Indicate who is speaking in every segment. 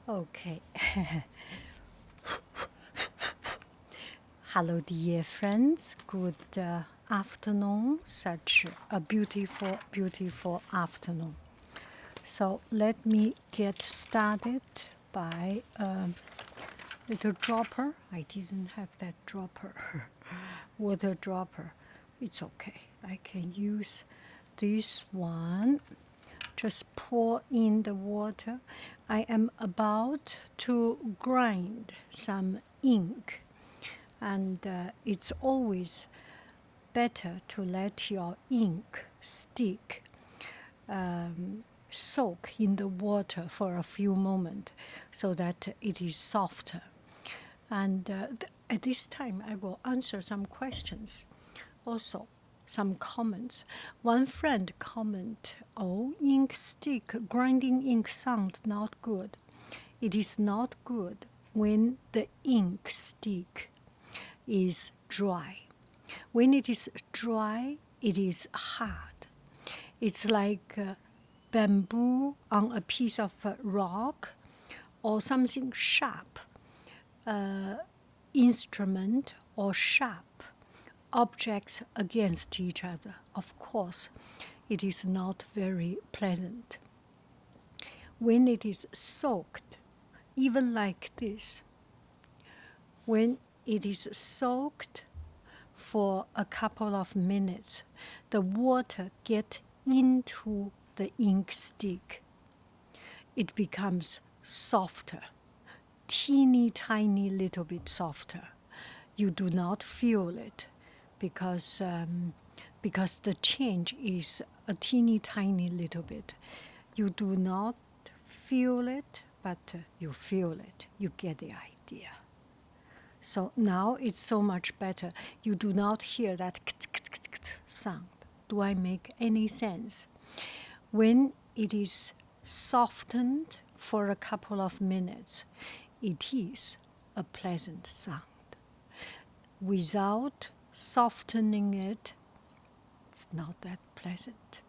Speaker 1: Okay. Hello, dear friends. Good afternoon. Such a beautiful, beautiful afternoon. So let me get started by a little dropper. I didn't have that dropper, water dropper. It's okay. I can use this one. Just pour in the water. I am about to grind some ink, and it's always better to let your ink stick, soak in the water for a few moments so that it is softer. And at this time, I will answer some questions. Also, some comments. One friend comment, "Oh, ink stick, grinding ink sound not good." It is not good when the ink stick is dry. When it is dry, it is hard. It's like bamboo on a piece of rock or something sharp, instrument or sharp objects against each other. Of course, it is not very pleasant. When it is soaked, even like this, when it is soaked for a couple of minutes, the water gets into the ink stick. It becomes softer, teeny tiny little bit softer. You do not feel it because the change is a teeny tiny little bit. You do not feel it, but you feel it. You get the idea. So now it's so much better. You do not hear that sound. Do I make any sense? When it is softened for a couple of minutes, it is a pleasant sound. Without softening it, it's not that pleasant.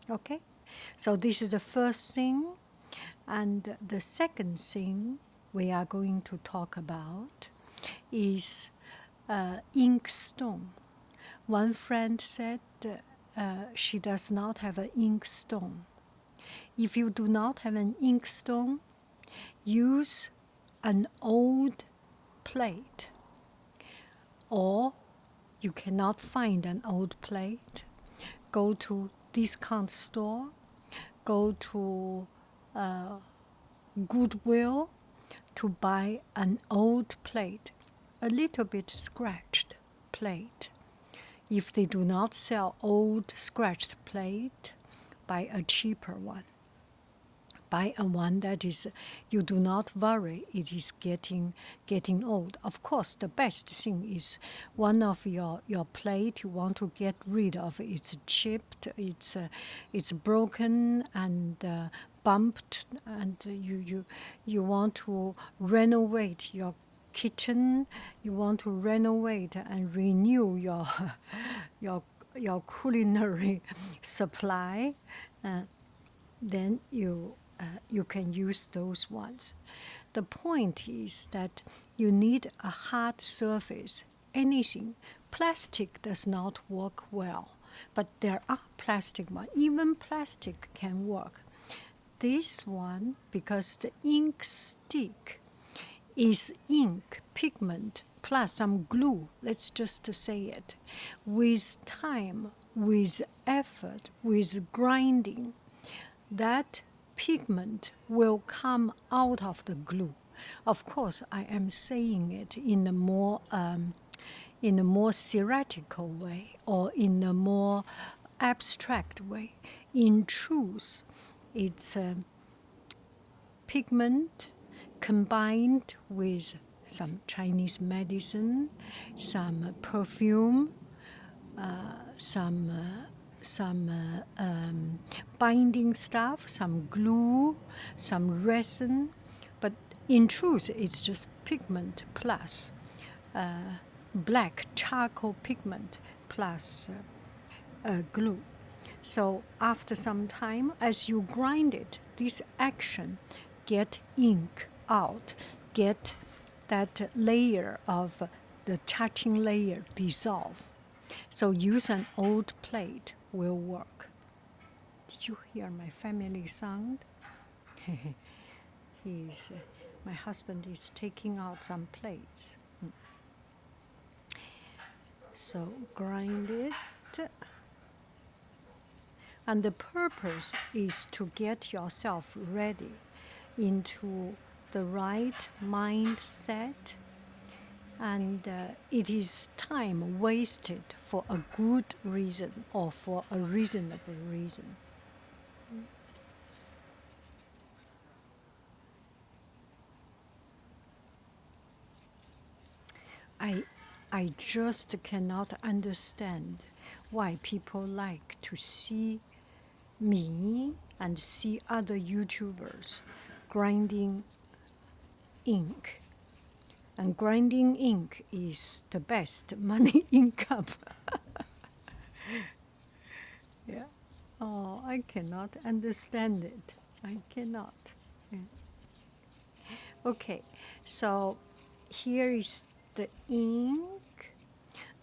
Speaker 1: Okay? So this is the first thing. And the second thing we are going to talk about is ink stone. One friend said she does not have an ink stone. If you do not have an ink stone, use an old plate. Or you cannot find an old plate, go to discount store, go to Goodwill to buy an old plate, a little bit scratched plate. If they do not sell old scratched plate, buy a cheaper one. Buy a one that is, you do not worry it is getting old. Of course, the best thing is one of your plate you want to get rid of. It's chipped, it's broken and bumped, and you want to renovate your kitchen. You want to renovate and renew your your culinary supply. Then you can use those ones. The point is that you need a hard surface. Anything. Plastic does not work well, but there are plastic ones. Even plastic can work. This one, because the ink stick is ink, pigment, plus some glue, let's just say it. With time, with effort, with grinding, that pigment will come out of the glue. Of course, I am saying it in a more theoretical way or in a more abstract way. In truth, it's pigment combined with some Chinese medicine, some perfume, some binding stuff, some glue, some resin. But in truth, it's just pigment plus black charcoal pigment plus glue. So after some time, as you grind it, this action get ink out, get that layer of the touching layer dissolve. So use an old plate will work. Did you hear my family sound? My husband is taking out some plates. So grind it. And the purpose is to get yourself ready into the right mindset. And it is time wasted for a good reason or for a reasonable reason. I just cannot understand why people like to see me and see other YouTubers grinding ink. And grinding ink is the best money income. Yeah. Oh, I cannot understand it. I cannot. Yeah. Okay, so here is the ink.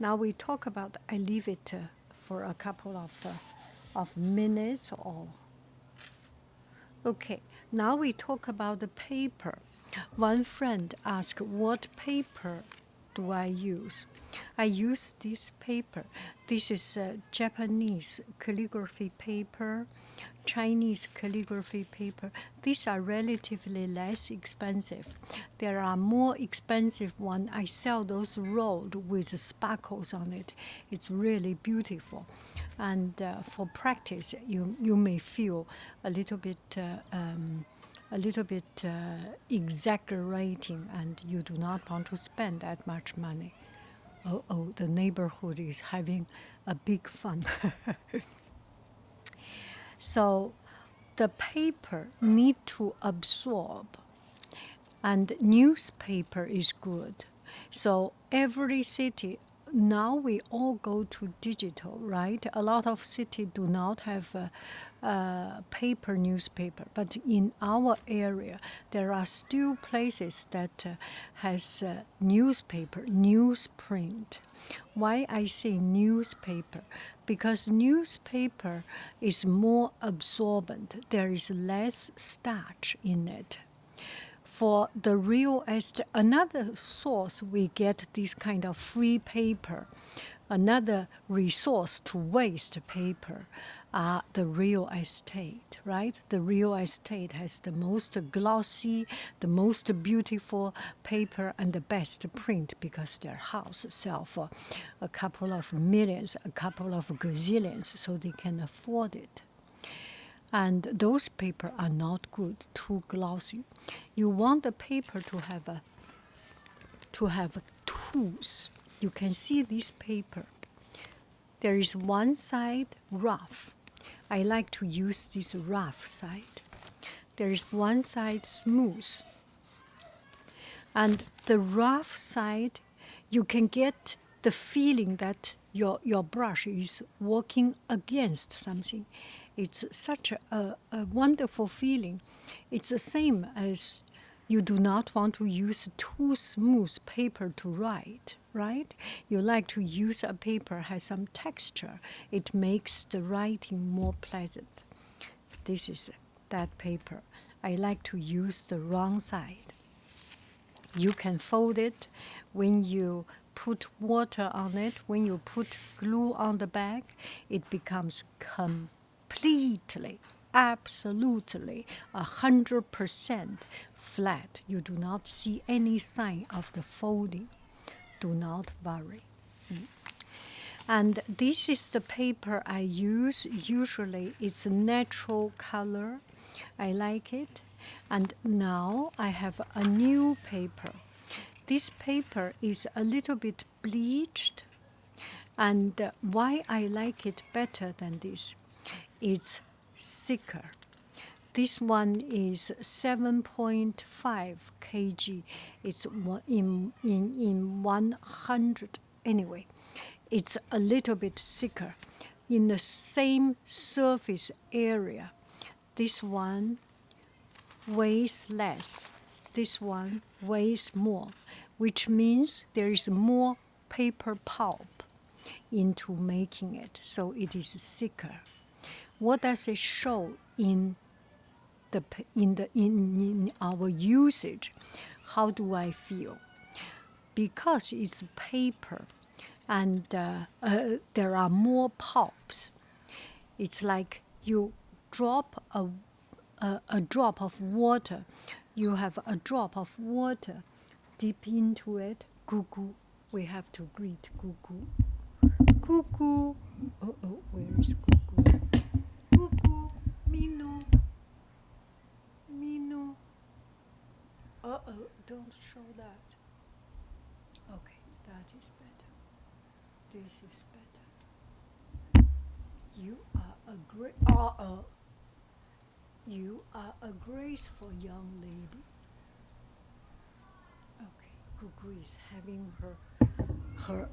Speaker 1: Now we talk about, I leave it for a couple of minutes or. Okay, now we talk about the paper. One friend asked, what paper do I use? I use this paper. This is Japanese calligraphy paper, Chinese calligraphy paper. These are relatively less expensive. There are more expensive ones. I sell those rolled with sparkles on it. It's really beautiful. And for practice, you may feel a little bit exaggerating, and you do not want to spend that much money. Oh, the neighborhood is having a big fun. So the paper need to absorb, and newspaper is good. So every city, now we all go to digital, right? A lot of cities do not have paper newspaper, but in our area, there are still places that has newspaper, newsprint. Why I say newspaper? Because newspaper is more absorbent. There is less starch in it. For the real estate, another source we get this kind of free paper, another resource to waste paper are the real estate, right? The real estate has the most glossy, the most beautiful paper and the best print because their house sell for a couple of millions, a couple of gazillions, so they can afford it. And those paper are not good, too glossy. You want the paper to have tools. You can see this paper. There is one side rough. I like to use this rough side. There is one side smooth. And the rough side, you can get the feeling that your brush is working against something. It's such a wonderful feeling. It's the same as you do not want to use too smooth paper to write, right? You like to use a paper has some texture. It makes the writing more pleasant. This is that paper. I like to use the wrong side. You can fold it when you put water on it, when you put glue on the back, it becomes completely, absolutely, 100% flat. You do not see any sign of the folding. Do not worry. And this is the paper I use. Usually it's a natural color. I like it. And now I have a new paper. This paper is a little bit bleached. And why I like it better than this? It's thicker. This one is 7.5 kg. It's in 100. Anyway, it's a little bit thicker. In the same surface area, this one weighs less. this one weighs more, which means there is more paper pulp into making it, so it is thicker. What does it show in our usage? How do I feel? Because it's paper, and there are more pulps. It's like you drop a drop of water. You have a drop of water, dip into it. Cuckoo. We have to greet cuckoo. Cuckoo. Oh, where is cuckoo? Cuckoo. Minu. Minu. Don't show that. Okay, that is better. This is better. You are a great. You are a graceful young lady. Okay, Gugu is having her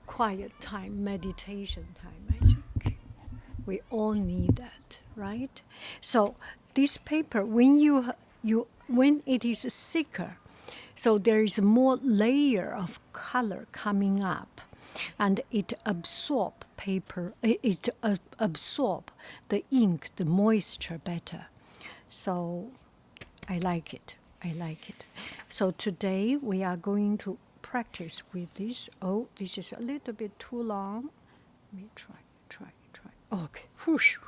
Speaker 1: quiet time, meditation time, I think. We all need that, right? So this paper, when it is thicker, so there is more layer of color coming up, and it absorb paper. It absorb the ink, the moisture better. So I like it. I like it. So today we are going to practice with this. Oh, this is a little bit too long. Let me try. Okay, whoosh.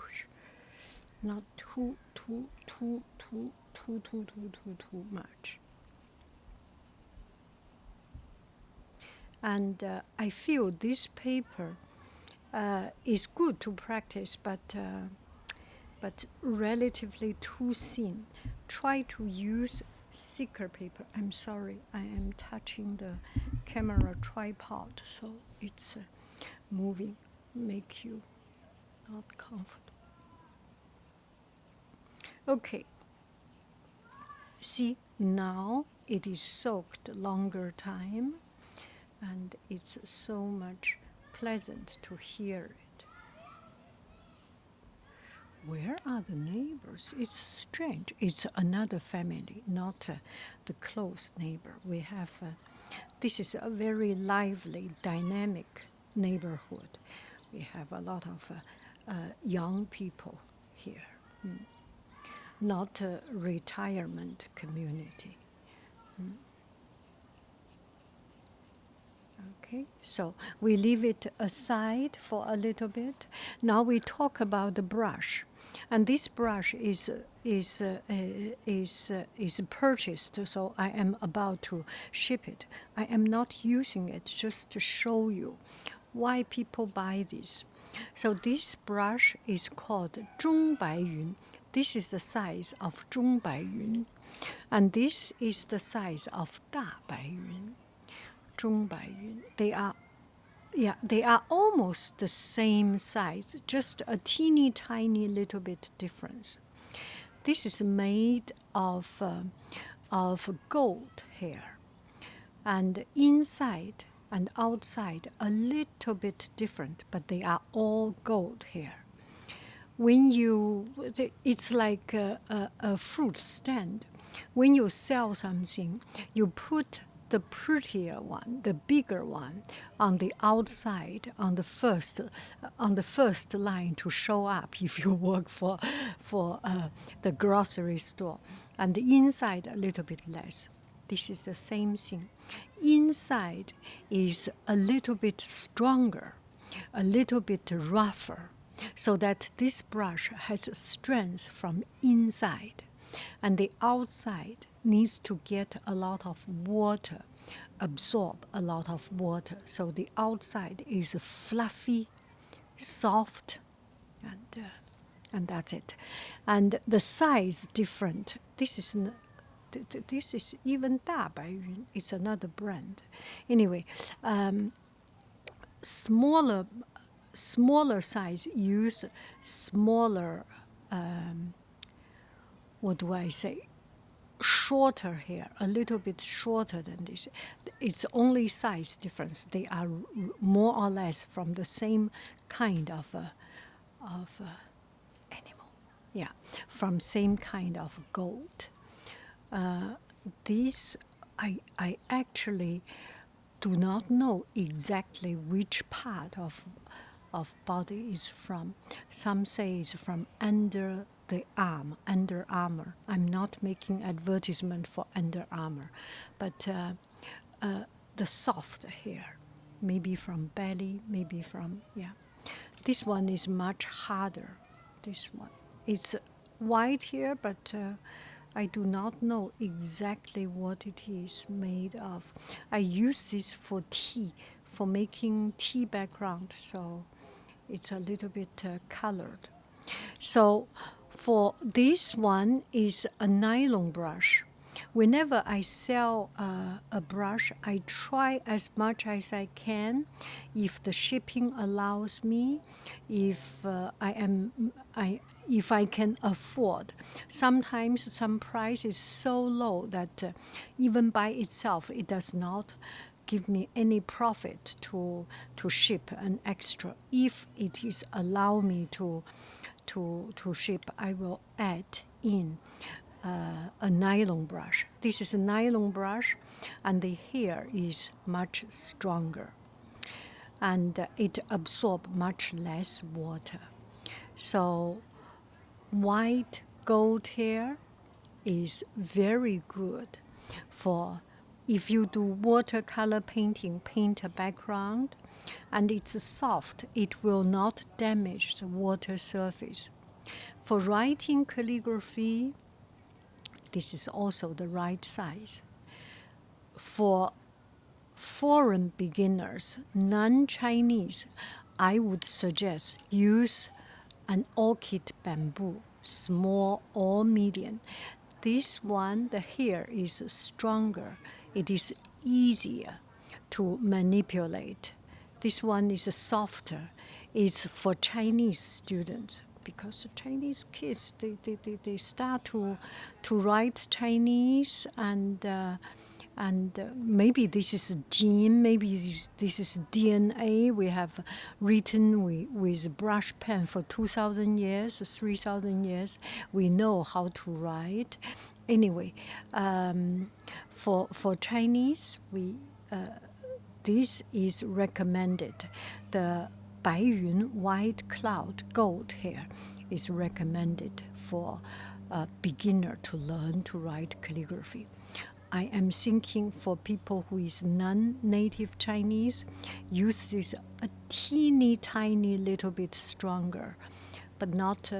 Speaker 1: Not too much. And I feel this paper is good to practice, but relatively too thin. Try to use thicker paper. I'm sorry, I am touching the camera tripod, so it's moving, make you not comfortable. Okay. See, now it is soaked longer time, and it's so much pleasant to hear it. Where are the neighbors? It's strange. It's another family, not the close neighbor. We have, this is a very lively, dynamic neighborhood. We have a lot of young people here, not a retirement community. Okay, so we leave it aside for a little bit. Now we talk about the brush, and this brush is purchased. So I am about to ship it. I am not using it, just to show you why people buy this. So this brush is called 中白云. This is the size of 中白云, and this is the size of 大白云. 中白云. They are almost the same size, just a teeny tiny little bit difference. This is made of gold hair, and inside and outside a little bit different, but they are all gold hair. It's like a fruit stand. When you sell something, you put the prettier one, the bigger one, on the outside, on the first line to show up if you work for the grocery store, and the inside a little bit less. This is the same thing. Inside is a little bit stronger, a little bit rougher, so that this brush has strength from inside, and the outside needs to get a lot of water, absorb a lot of water. So the outside is fluffy, soft, and that's it. And the size different. This is even 大白云. It's another brand. Anyway, smaller size use smaller. What do I say? Shorter hair, a little bit shorter than this. It's only size difference. They are more or less from the same kind of animal. Yeah, from same kind of goat. This, I actually do not know exactly which part of body is from. Some say it's from under the arm, Under Armour. I'm not making advertisement for Under Armour, but the soft hair, maybe from belly, maybe from, yeah. This one is much harder. This one, it's white here, but I do not know exactly what it is made of. I use this for tea, for making tea background, so it's a little bit colored. So for this one is a nylon brush. Whenever I sell a brush, I try as much as I can, if the shipping allows me, if if I can afford. Sometimes some price is so low that even by itself it does not give me any profit to ship an extra. If it is allow me to ship, I will add in a nylon brush. This is a nylon brush, and the hair is much stronger, and it absorbs much less water. So white gold hair is very good for if you do watercolor painting, paint a background, and it's soft, it will not damage the water surface. For writing calligraphy, this is also the right size. For foreign beginners, non-Chinese, I would suggest use an orchid bamboo, small or medium. This one, the hair is stronger. It is easier to manipulate. This one is softer. It's for Chinese students, because the Chinese kids, they start to write Chinese, and maybe this is a gene, maybe this is DNA. We have written with brush pen for 2,000 years, 3,000 years. We know how to write. Anyway, for Chinese, this is recommended. The 白云 white cloud gold hair is recommended for a beginner to learn to write calligraphy. I am thinking for people who is non-native Chinese, use this a teeny tiny little bit stronger, but not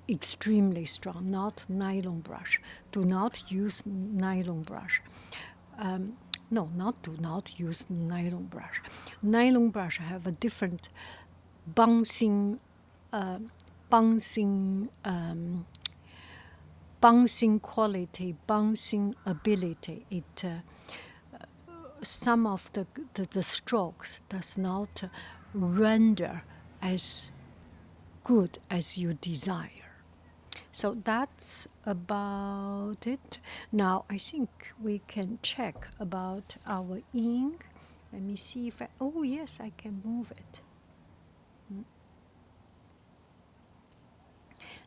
Speaker 1: extremely strong, not nylon brush. Do not use nylon brush. No, not do not use nylon brush. Nylon brush have a different bouncing, bouncing quality, bouncing ability. It some of the strokes does not render as good as you desire. So that's about it. Now I think we can check about our ink. Let me see if oh yes, I can move it.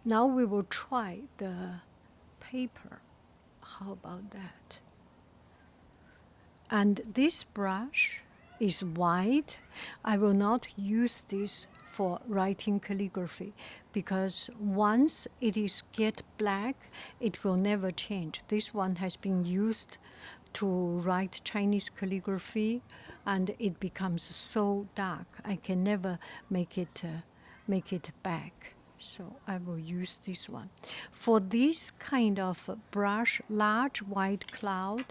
Speaker 1: Now we will try the paper. How about that? And this brush is white. I will not use this for writing calligraphy, because once it is get black, it will never change. This one has been used to write Chinese calligraphy, and it becomes so dark. I can never make it back. So I will use this one. For this kind of brush, large white cloud,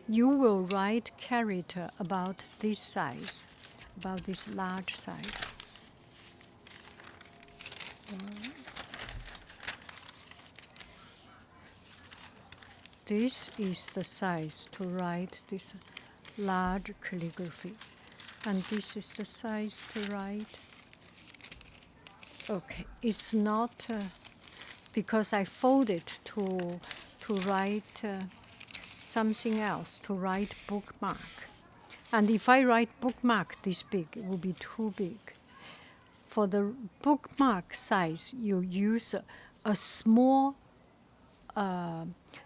Speaker 1: you will write character about this size, about this large size. This is the size to write this large calligraphy. And this is the size to write. Okay, it's not because I fold it to write something else, to write bookmark. And if I write bookmark this big, it will be too big. For the bookmark size, you use a small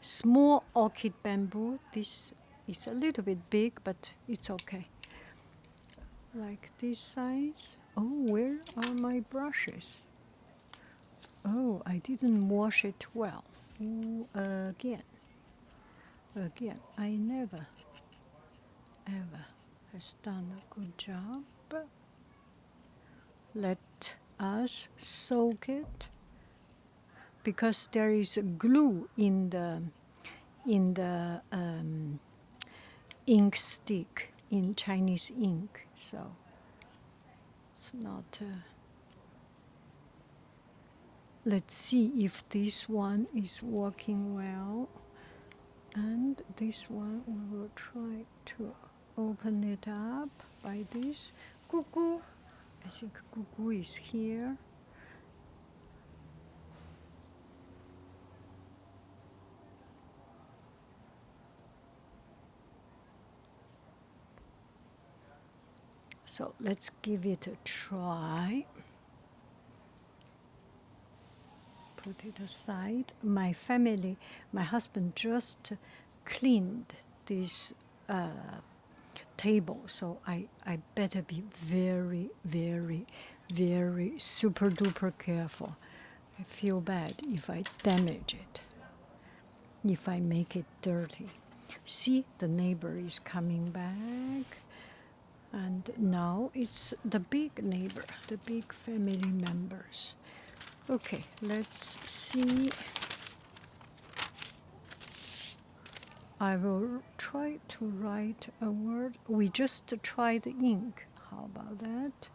Speaker 1: small orchid bamboo. This is a little bit big, but it's okay. Like this size. Oh, where are my brushes? Oh, I didn't wash it well. Ooh, again, I never ever has done a good job. Let us soak it because there is a glue in the ink stick in Chinese ink, so it's not. Let's see if this one is working well, and this one we will try to open it up by this. Cuckoo, I think Cuckoo is here. So let's give it a try. Put it aside. My family, my husband just cleaned this table, so I better be very, very, very super duper careful. I feel bad if I damage it, if I make it dirty. See, the neighbor is coming back. And now it's the big neighbor, the big family members. Okay, let's see. I will try to write a word. We just try the ink. How about that?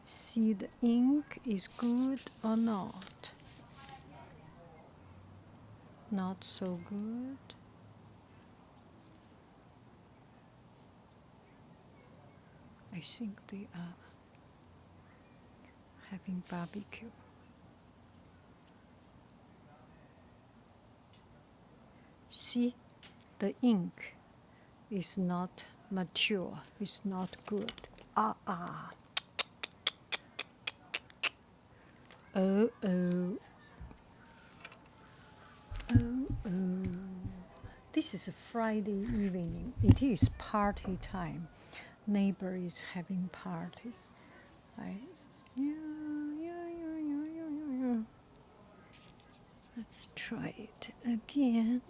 Speaker 1: See the ink is good or not. Not so good. I think they are having barbecue. See, the ink is not mature, it's not good. Oh. This is a Friday evening. It is party time. Neighbor is having party. Yeah. Let's try it again.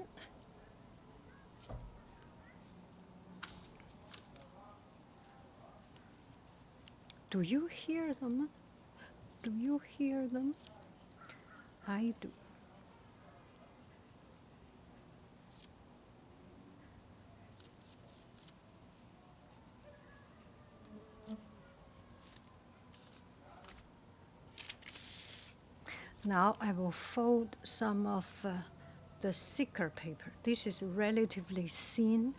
Speaker 1: Do you hear them? Do you hear them? I do. Now I will fold some of the thicker paper. This is relatively thin.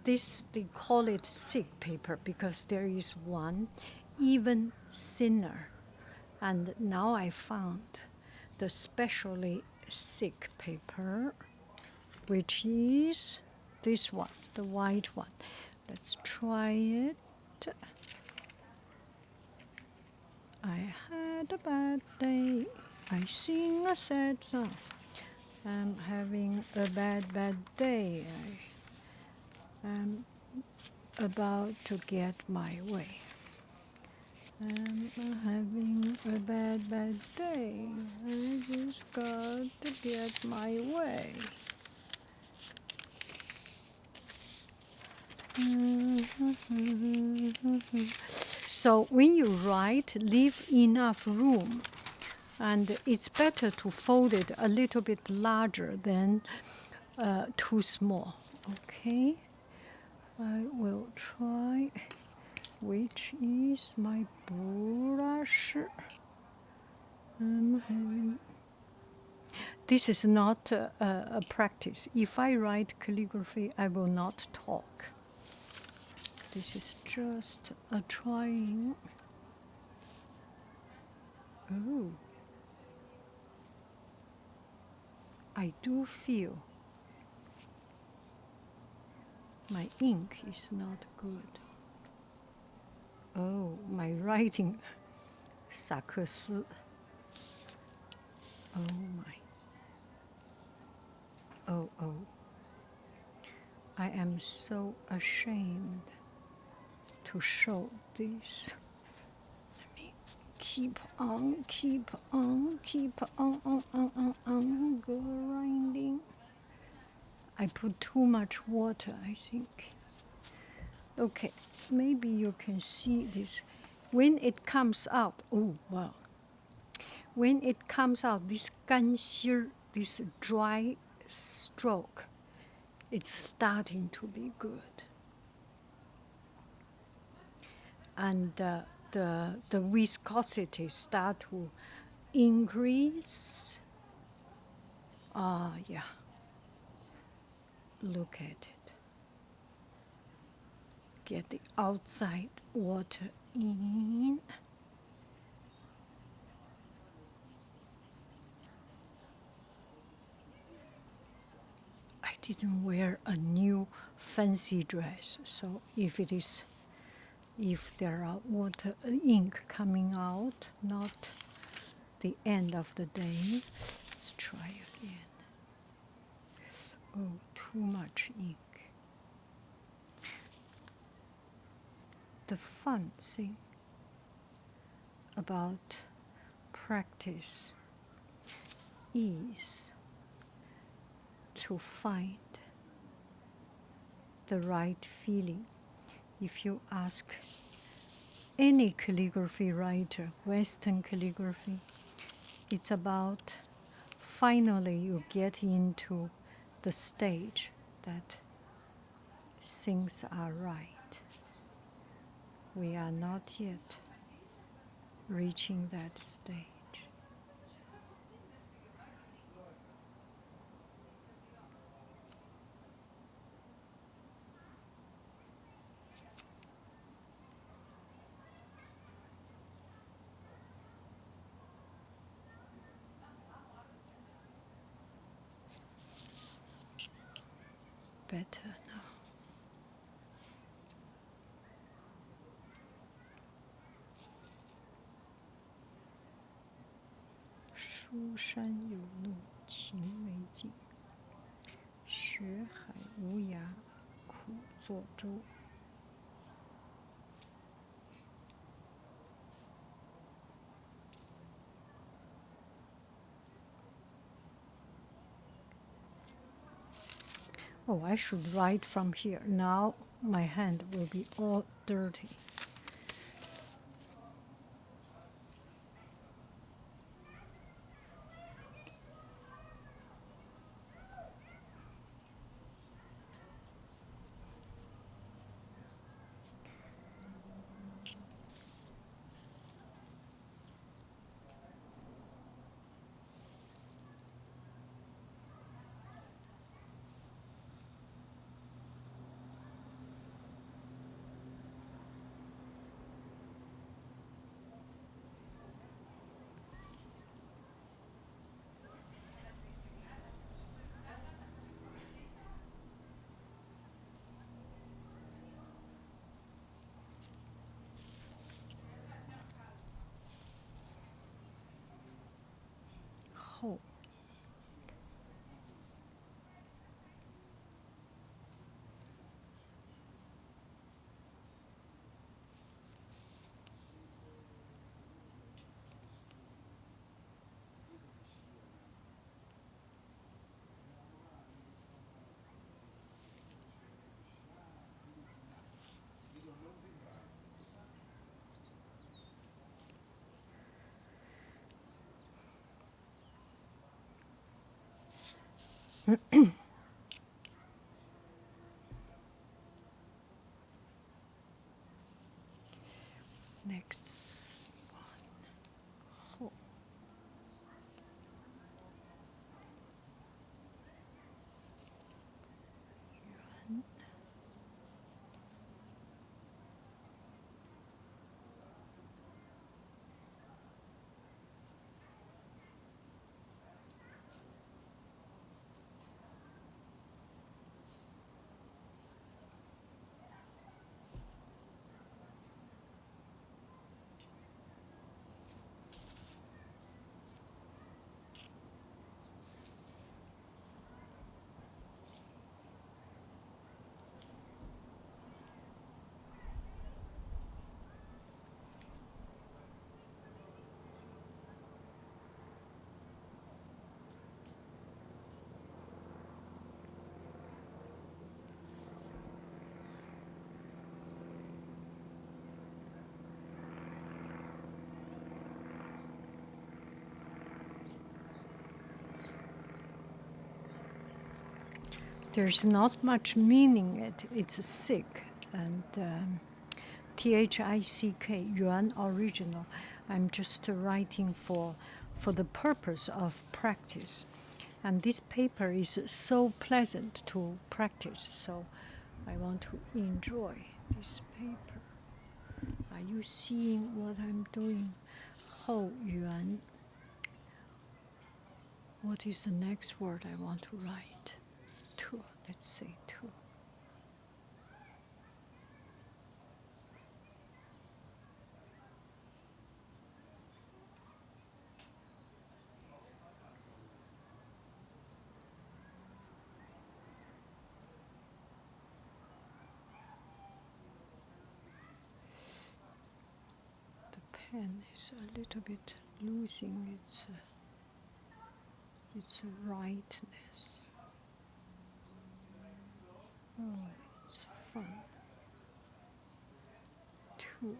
Speaker 1: This, they call it thick paper because there is one even thinner. And now I found the specially thick paper, which is this one, the white one. Let's try it. I had a bad day. I sing a sad song. I'm having a bad day. I am about to get my way. I'm having a bad day. I just got to get my way. So when you write, leave enough room. And it's better to fold it a little bit larger than too small. Okay, I will try. Which is my brush? This is not a practice. If I write calligraphy, I will not talk. This is just a trying. Oh. I do feel my ink is not good. Oh, my writing, 萨克斯. Oh my. Oh, oh. I am so ashamed to show this. Let me keep on grinding. I put too much water, I think. Okay, maybe you can see this. When it comes out, oh wow. When it comes out, this 干芯儿, this dry stroke, it's starting to be good. And the viscosity start to increase. Yeah. Look at it. Get the outside water in. I didn't wear a new fancy dress, so if there are water ink coming out, not the end of the day, let's try again. Oh, too much ink. The fun thing about practice is to find the right feeling. If you ask any calligraphy writer, Western calligraphy, it's about finally you get into the stage that things are right. We are not yet reaching that stage. Better now. 书山有路勤为径，学海无涯苦作舟。Oh, I should write from here. Now my hand will be all dirty. Oh. Next one. Oh. Yuan. There's not much meaning in it. It's sick and THICK, Yuan original. I'm just writing for the purpose of practice. And this paper is so pleasant to practice, so I want to enjoy this paper. Are you seeing what I'm doing? Hou Yuan. What is the next word I want to write? Tu. Let's say tu. The pen is a little bit losing its rightness. Oh, it's fun. Two.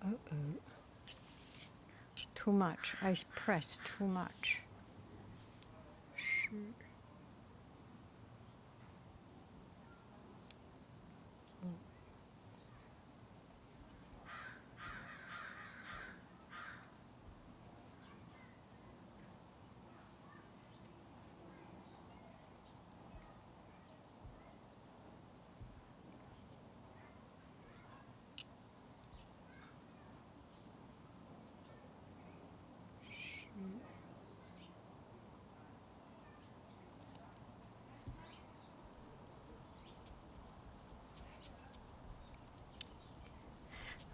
Speaker 1: Uh-oh. Too much. I pressed too much.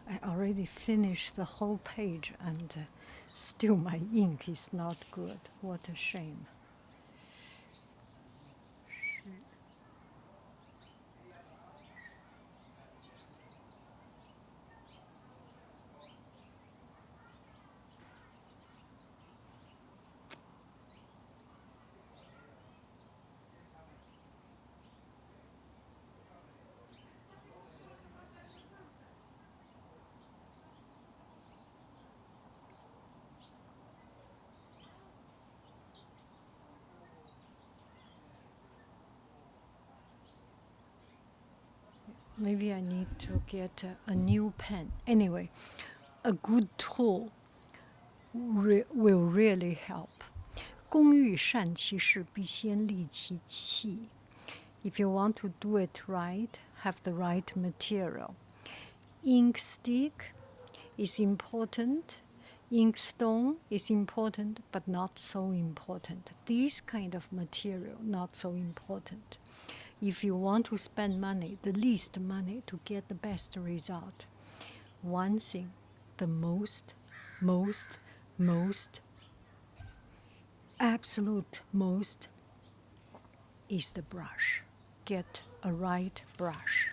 Speaker 1: I already finished the whole page and still my ink is not good. What a shame. Maybe I need to get a new pen. Anyway, a good tool will really help. 工欲善其事，必先利其器. If you want to do it right, have the right material. Ink stick is important. Inkstone is important, but not so important. This kind of material, not so important. If you want to spend money, the least money to get the best result, one thing, the most, absolute most is the brush. Get a right brush.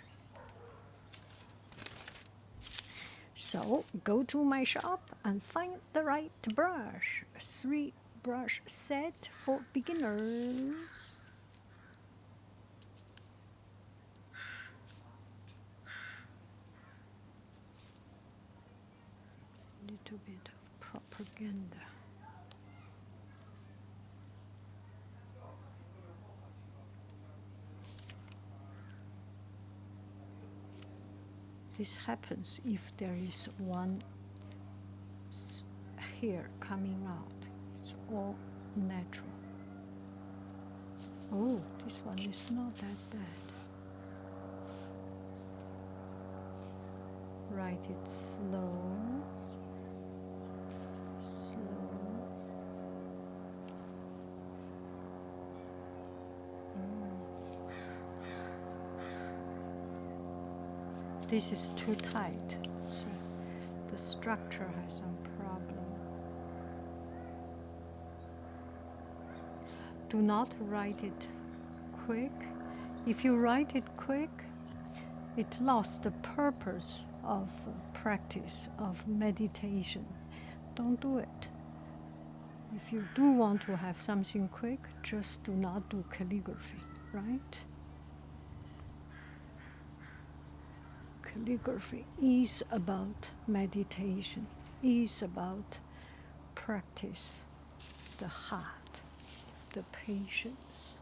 Speaker 1: So go to my shop and find the right brush. 3 brush set for beginners. Little bit of propaganda. This happens if there is one hair coming out. It's all natural. Oh, this one is not that bad. Write it slow. This is too tight. See, the structure has some problem. Do not write it quick. If you write it quick, it lost the purpose of practice, of meditation. Don't do it. If you do want to have something quick, just do not do calligraphy, right? Calligraphy is about meditation, is about practice, the heart, the patience.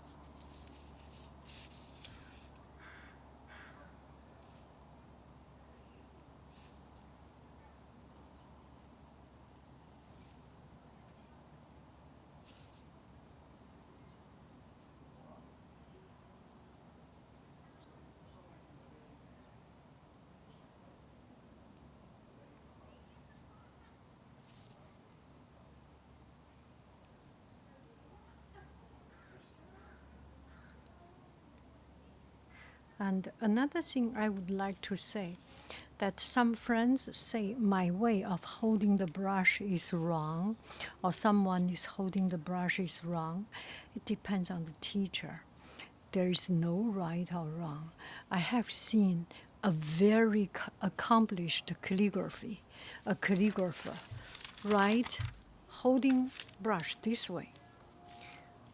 Speaker 1: And another thing I would like to say, that some friends say my way of holding the brush is wrong, or someone is holding the brush is wrong. It depends on the teacher. There is no right or wrong. I have seen a very accomplished a calligrapher, write holding brush this way.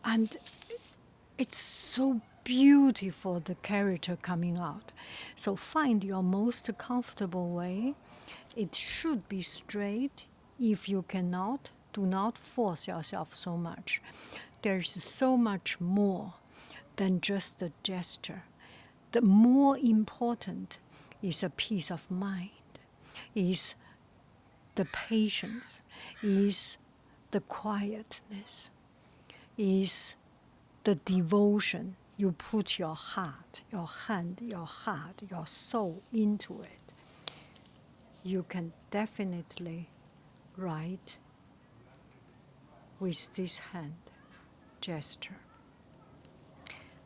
Speaker 1: And it's so beautiful, the character coming out. So find your most comfortable way. It should be straight. If you cannot, do not force yourself so much. There's so much more than just a gesture. The more important is a peace of mind, is the patience, is the quietness, is the devotion. You put your heart, your hand, your heart, your soul into it. You can definitely write with this hand gesture.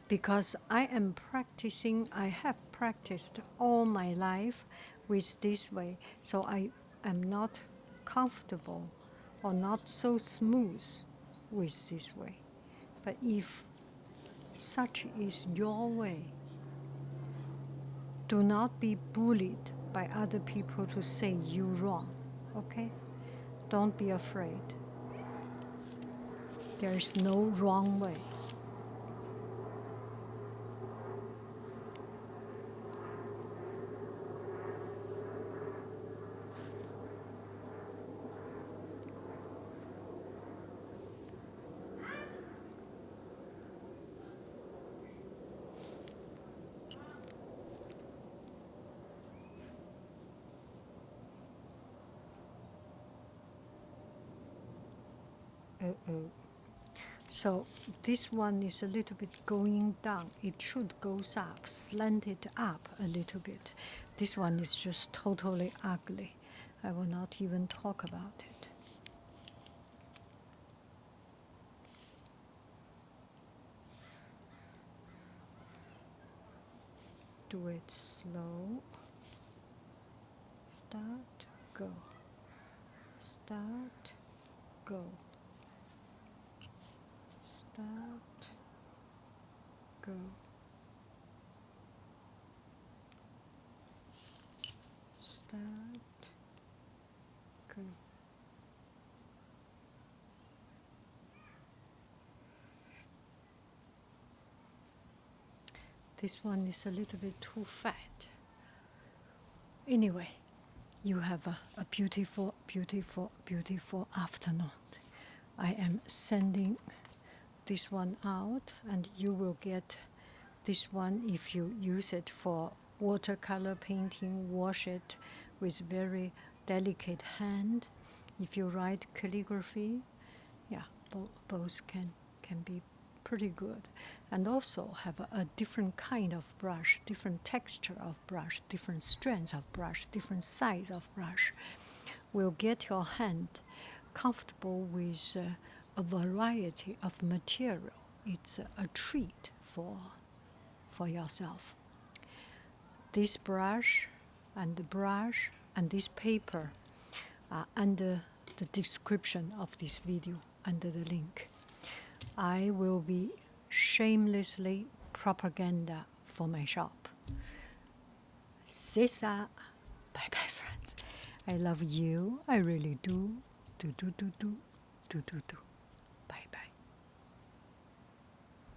Speaker 1: Because I am practicing, I have practiced all my life with this way, so I am not comfortable or not so smooth with this way. But if such is your way, do not be bullied by other people to say you wrong, okay? Don't be afraid. There is no wrong way. So this one is a little bit going down. It should goes up, slanted up a little bit. This one is just totally ugly. I will not even talk about it. Do it slow. Start, go. Start, go. Start, go. Start, go. This one is a little bit too fat. Anyway, you have a beautiful, beautiful, beautiful afternoon. I am sending this one out, and you will get this one if you use it for watercolor painting, wash it with very delicate hand. If you write calligraphy, yeah, both can be pretty good. And also have a different kind of brush, different texture of brush, different strength of brush, different size of brush. Will get your hand comfortable with a variety of material. It's a treat for yourself. This brush and the brush and this paper are under the description of this video, under the link. I will be shamelessly propaganda for my shop. C'est ça. Bye bye, friends. I love you. I really do. Do.